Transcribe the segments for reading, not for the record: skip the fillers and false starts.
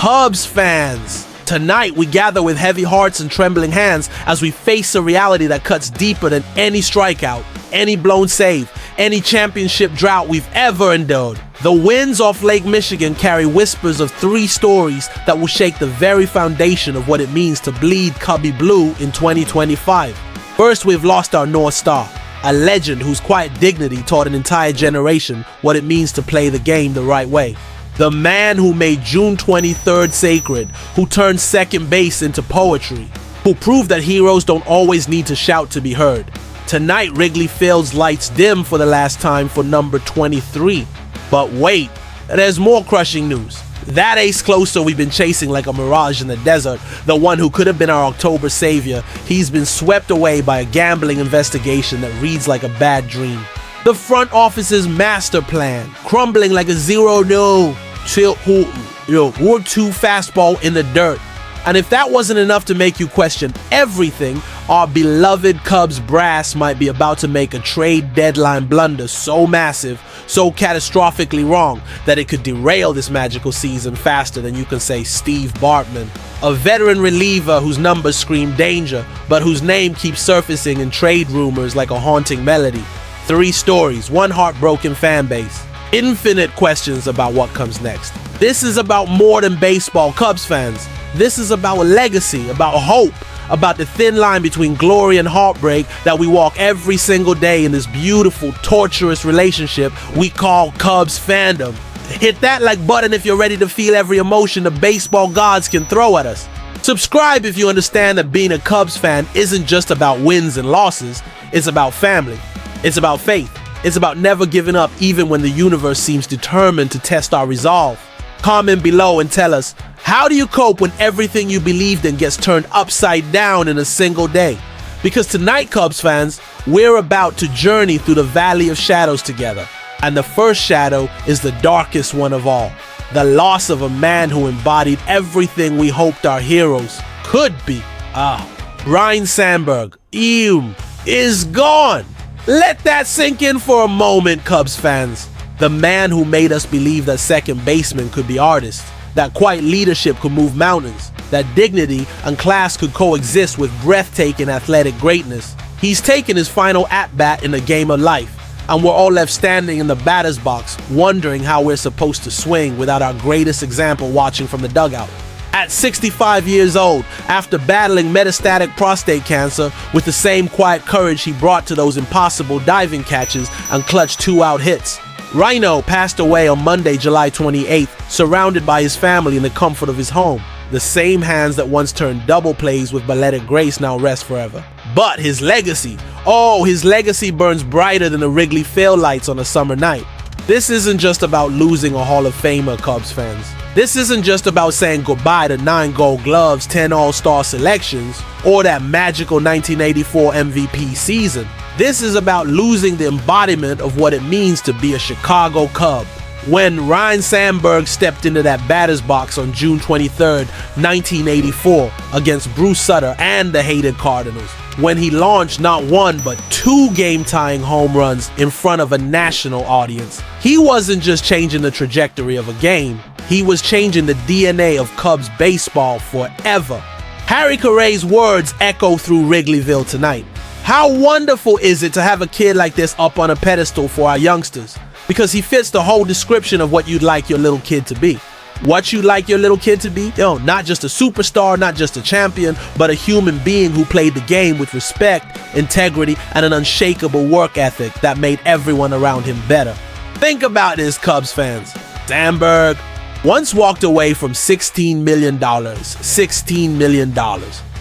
Cubs fans. Tonight, we gather with heavy hearts and trembling hands as we face a reality that cuts deeper than any strikeout, any blown save, any championship drought we've ever endured. The winds off Lake Michigan carry whispers of 3 stories that will shake the very foundation of what it means to bleed Cubby Blue in 2025. First, we've lost our North Star, a legend whose quiet dignity taught an entire generation what it means to play the game the right way. The man who made June 23rd sacred, who turned second base into poetry, who proved that heroes don't always need to shout to be heard. Tonight, Wrigleyville's lights dim for the last time for number 23. But wait, there's more crushing news. That ace closer we've been chasing like a mirage in the desert, the one who could have been our October savior, he's been swept away by a gambling investigation that reads like a bad dream. The front office's master plan, crumbling like a 0-0 Ward 2 fastball in the dirt. And if that wasn't enough to make you question everything, our beloved Cubs brass might be about to make a trade deadline blunder so massive, so catastrophically wrong, that it could derail this magical season faster than you can say Steve Bartman. A veteran reliever whose numbers scream danger, but whose name keeps surfacing in trade rumors like a haunting melody. 3 stories, 1 heartbroken fan base. Infinite questions about what comes next. This is about more than baseball, Cubs fans. This is about a legacy, about hope, about the thin line between glory and heartbreak that we walk every single day in this beautiful, torturous relationship we call Cubs fandom. Hit that like button if you're ready to feel every emotion the baseball gods can throw at us. Subscribe if you understand that being a Cubs fan isn't just about wins and losses, it's about family. It's about faith. It's about never giving up even when the universe seems determined to test our resolve. Comment below and tell us, how do you cope when everything you believed in gets turned upside down in a single day? Because tonight, Cubs fans, we're about to journey through the valley of shadows together. And the first shadow is the darkest one of all. The loss of a man who embodied everything we hoped our heroes could be. Ryne Sandberg, is gone. Let that sink in for a moment, Cubs fans. The man who made us believe that second basemen could be artists, that quiet leadership could move mountains, that dignity and class could coexist with breathtaking athletic greatness. He's taken his final at-bat in the game of life, and we're all left standing in the batter's box, wondering how we're supposed to swing without our greatest example watching from the dugout. At 65 years old, after battling metastatic prostate cancer with the same quiet courage he brought to those impossible diving catches and clutch 2-out hits, Rhino passed away on Monday, July 28th, surrounded by his family in the comfort of his home. The same hands that once turned double plays with balletic grace now rest forever. But his legacy, his legacy burns brighter than the Wrigleyville lights on a summer night. This isn't just about losing a Hall of Famer, Cubs fans. This isn't just about saying goodbye to 9 Gold Gloves, 10 All-Star selections, or that magical 1984 MVP season. This is about losing the embodiment of what it means to be a Chicago Cub. When Ryne Sandberg stepped into that batter's box on June 23rd, 1984, against Bruce Sutter and the hated Cardinals, when he launched not 1 but 2 game-tying home runs in front of a national audience, he wasn't just changing the trajectory of a game, he was changing the DNA of Cubs baseball forever. Harry Caray's words echo through Wrigleyville tonight. How wonderful is it to have a kid like this up on a pedestal for our youngsters? Because he fits the whole description of what you'd like your little kid to be. What you'd like your little kid to be? Not just a superstar, not just a champion, but a human being who played the game with respect, integrity, and an unshakable work ethic that made everyone around him better. Think about this, Cubs fans. Sandberg once walked away from $16 million,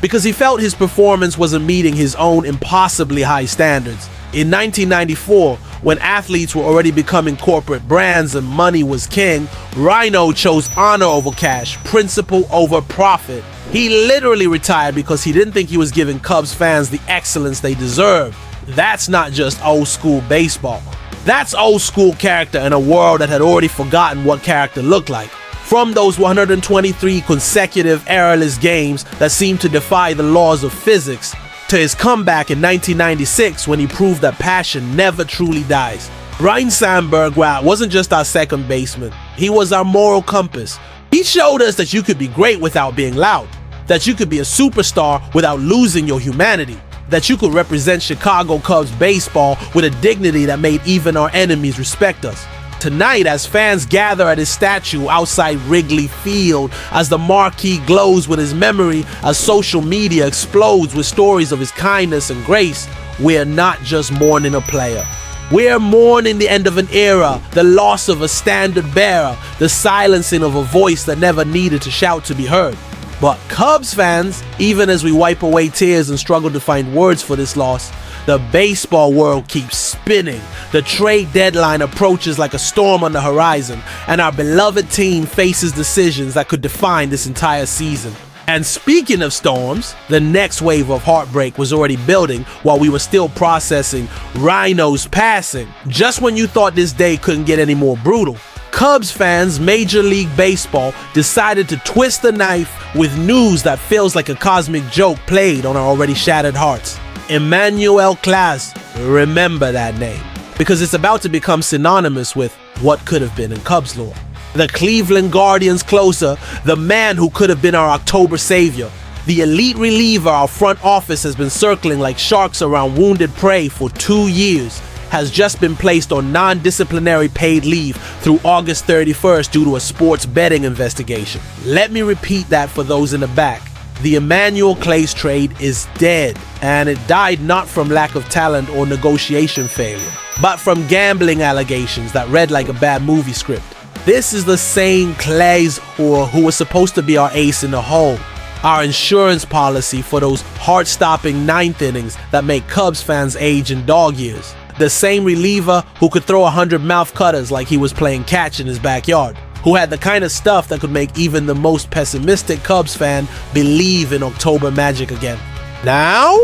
because he felt his performance wasn't meeting his own impossibly high standards. In 1994, when athletes were already becoming corporate brands and money was king, Rhino chose honor over cash, principle over profit. He literally retired because he didn't think he was giving Cubs fans the excellence they deserved. That's not just old school baseball. That's old school character in a world that had already forgotten what character looked like. From those 123 consecutive errorless games that seemed to defy the laws of physics, to his comeback in 1996 when he proved that passion never truly dies. Ryne Sandberg wasn't just our second baseman. He was our moral compass, He showed us that you could be great without being loud, that you could be a superstar without losing your humanity, that you could represent Chicago Cubs baseball with a dignity that made even our enemies respect us. Tonight, as fans gather at his statue outside Wrigley Field, as the marquee glows with his memory, as social media explodes with stories of his kindness and grace, we're not just mourning a player. We're mourning the end of an era, the loss of a standard bearer, the silencing of a voice that never needed to shout to be heard. But Cubs fans, even as we wipe away tears and struggle to find words for this loss, the baseball world keeps spinning. The trade deadline approaches like a storm on the horizon, and our beloved team faces decisions that could define this entire season. And speaking of storms, the next wave of heartbreak was already building while we were still processing Rhino's passing. Just when you thought this day couldn't get any more brutal, Cubs fans, Major League Baseball, decided to twist the knife with news that feels like a cosmic joke played on our already shattered hearts. Emmanuel Class, remember that name, because it's about to become synonymous with what could have been in Cubs lore. The Cleveland Guardians closer, the man who could have been our October savior, the elite reliever our front office has been circling like sharks around wounded prey for 2 years, has just been placed on non-disciplinary paid leave through August 31st due to a sports betting investigation. Let me repeat that for those in the back. The Emmanuel Clase trade is dead, and it died not from lack of talent or negotiation failure, but from gambling allegations that read like a bad movie script. This is the same Clase who was supposed to be our ace in the hole, our insurance policy for those heart-stopping ninth innings that make Cubs fans age in dog years. The same reliever who could throw 100 mouth cutters like he was playing catch in his backyard, who had the kind of stuff that could make even the most pessimistic Cubs fan believe in October magic again. Now,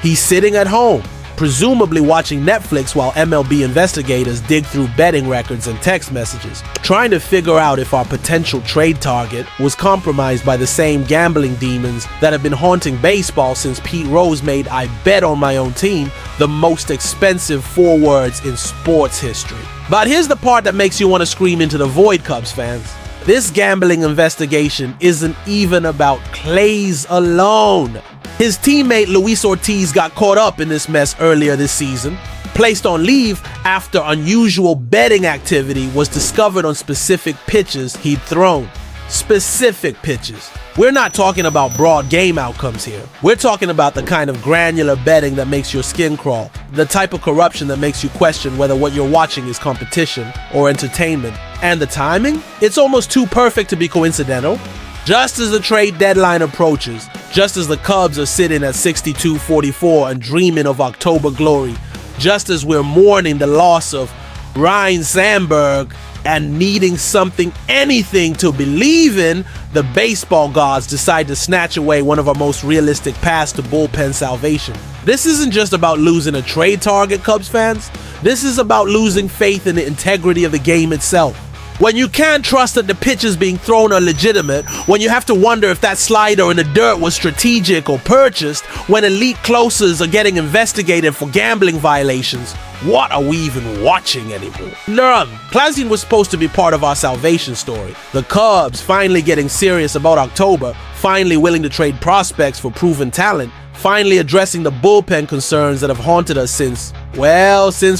he's sitting at home, presumably watching Netflix while MLB investigators dig through betting records and text messages, trying to figure out if our potential trade target was compromised by the same gambling demons that have been haunting baseball since Pete Rose made "I bet on my own team" the most expensive 4 words in sports history. But here's the part that makes you want to scream into the void, Cubs fans. This gambling investigation isn't even about Clase alone. His teammate Luis Ortiz got caught up in this mess earlier this season, placed on leave after unusual betting activity was discovered on specific pitches he'd thrown. Specific pitches. We're not talking about broad game outcomes here. We're talking about the kind of granular betting that makes your skin crawl, the type of corruption that makes you question whether what you're watching is competition or entertainment. And the timing? It's almost too perfect to be coincidental. Just as the trade deadline approaches, just as the Cubs are sitting at 62-44 and dreaming of October glory, just as we're mourning the loss of Ryne Sandberg and needing something, anything to believe in, the baseball gods decide to snatch away one of our most realistic paths to bullpen salvation. This isn't just about losing a trade target, Cubs fans. This is about losing faith in the integrity of the game itself. When you can't trust that the pitches being thrown are legitimate, when you have to wonder if that slider in the dirt was strategic or purchased, when elite closers are getting investigated for gambling violations, what are we even watching anymore? None. Clase was supposed to be part of our salvation story. The Cubs finally getting serious about October, finally willing to trade prospects for proven talent, finally addressing the bullpen concerns that have haunted us since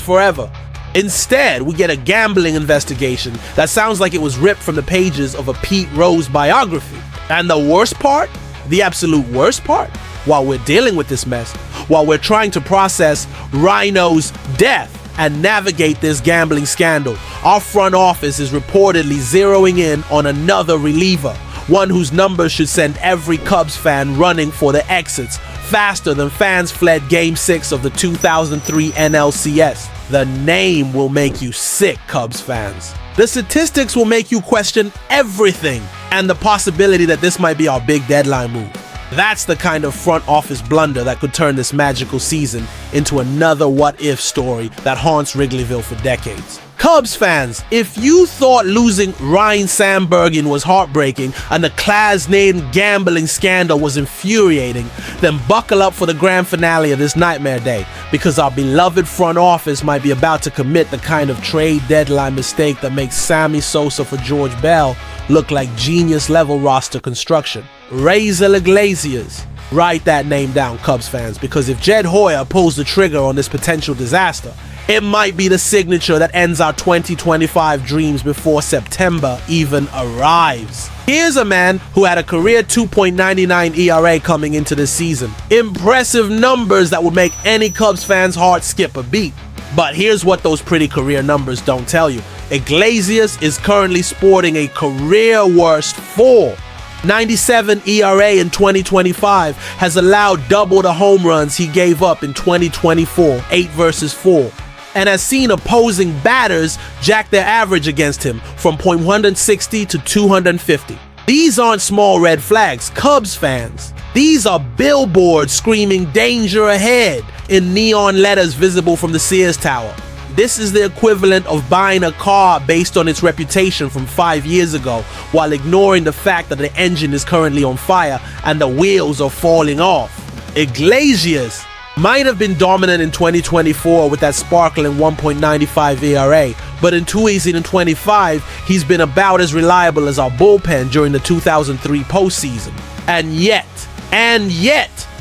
forever. Instead, we get a gambling investigation that sounds like it was ripped from the pages of a Pete Rose biography. And the worst part, the absolute worst part, while we're dealing with this mess, while we're trying to process Rhino's death and navigate this gambling scandal, our front office is reportedly zeroing in on another reliever, one whose numbers should send every Cubs fan running for the exits faster than fans fled Game 6 of the 2003 NLCS. The name will make you sick, Cubs fans. The statistics will make you question everything, and the possibility that this might be our big deadline move. That's the kind of front office blunder that could turn this magical season into another what-if story that haunts Wrigleyville for decades. Cubs fans, if you thought losing Ryne Sandberg was heartbreaking and the class-named gambling scandal was infuriating, then buckle up for the grand finale of this nightmare day, because our beloved front office might be about to commit the kind of trade deadline mistake that makes Sammy Sosa for George Bell look like genius-level roster construction. Raisel Iglesias. Write that name down, Cubs fans, because if Jed Hoyer pulls the trigger on this potential disaster, it might be the signature that ends our 2025 dreams before September even arrives. Here's a man who had a career 2.99 ERA coming into this season. Impressive numbers that would make any Cubs fan's heart skip a beat. But here's what those pretty career numbers don't tell you. Iglesias is currently sporting a career worst 4.97 ERA in 2025 has allowed double the home runs he gave up in 2024, 8 versus 4. And has seen opposing batters jack their average against him from .160 to 250. These aren't small red flags, Cubs fans. These are billboards screaming danger ahead in neon letters visible from the Sears Tower. This is the equivalent of buying a car based on its reputation from 5 years ago while ignoring the fact that the engine is currently on fire and the wheels are falling off. Iglesias might have been dominant in 2024 with that sparkling 1.95 ERA, but in 2025, he's been about as reliable as our bullpen during the 2003 postseason. And yet,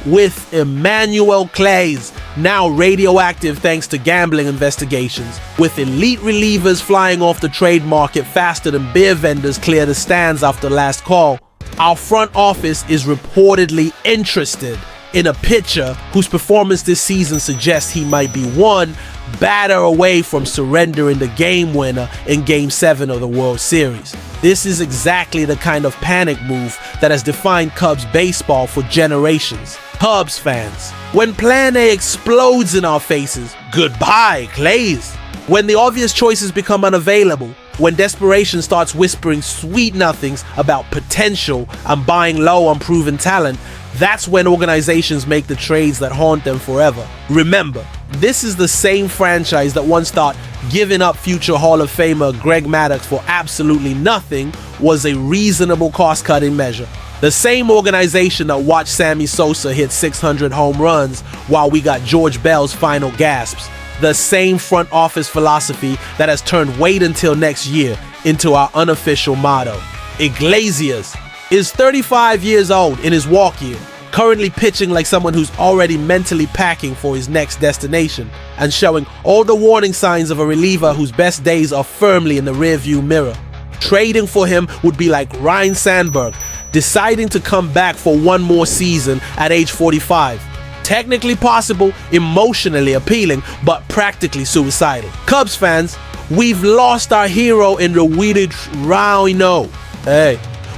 with Emmanuel Clays now radioactive thanks to gambling investigations, with elite relievers flying off the trade market faster than beer vendors clear the stands after last call, our front office is reportedly interested in a pitcher whose performance this season suggests he might be one batter away from surrendering the game winner in Game 7 of the World Series. This is exactly the kind of panic move that has defined Cubs baseball for generations. Cubs fans, when Plan A explodes in our faces, goodbye, Clays. When the obvious choices become unavailable, when desperation starts whispering sweet nothings about potential and buying low on proven talent, that's when organizations make the trades that haunt them forever. Remember, this is the same franchise that once thought giving up future Hall of Famer Greg Maddux for absolutely nothing was a reasonable cost-cutting measure. The same organization that watched Sammy Sosa hit 600 home runs while we got George Bell's final gasps. The same front office philosophy that has turned wait until next year into our unofficial motto. Iglesias is 35 years old in his walk year, currently pitching like someone who's already mentally packing for his next destination and showing all the warning signs of a reliever whose best days are firmly in the rearview mirror. Trading for him would be like Ryne Sandberg deciding to come back for one more season at age 45. Technically possible, emotionally appealing, but practically suicidal. Cubs fans, we've lost our hero in the weeded Rhino.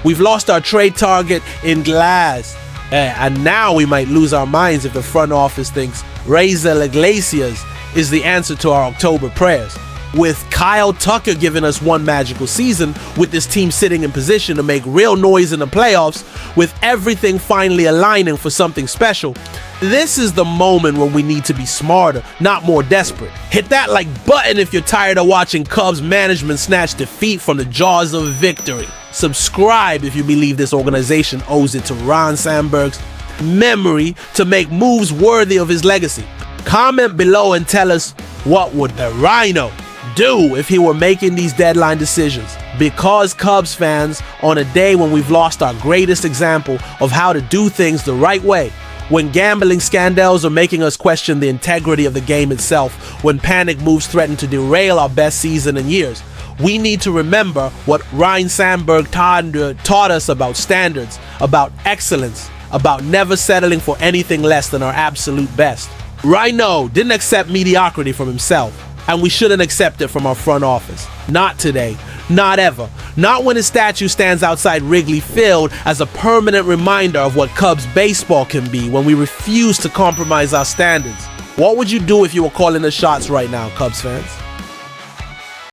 We've lost our trade target in Glass. And now we might lose our minds if the front office thinks Raisel Iglesias is the answer to our October prayers. With Kyle Tucker giving us one magical season, with this team sitting in position to make real noise in the playoffs, with everything finally aligning for something special, this is the moment when we need to be smarter, not more desperate. Hit that like button if you're tired of watching Cubs management snatch defeat from the jaws of victory. Subscribe if you believe this organization owes it to Ryne Sandberg's memory to make moves worthy of his legacy. Comment below and tell us, what would the Rhino do if he were making these deadline decisions? Because Cubs fans, on a day when we've lost our greatest example of how to do things the right way, when gambling scandals are making us question the integrity of the game itself, when panic moves threaten to derail our best season in years, we need to remember what Ryne Sandberg taught us about standards, about excellence, about never settling for anything less than our absolute best. Rhino didn't accept mediocrity from himself, and we shouldn't accept it from our front office. Not today. Not ever. Not when his statue stands outside Wrigley Field as a permanent reminder of what Cubs baseball can be when we refuse to compromise our standards. What would you do if you were calling the shots right now, Cubs fans?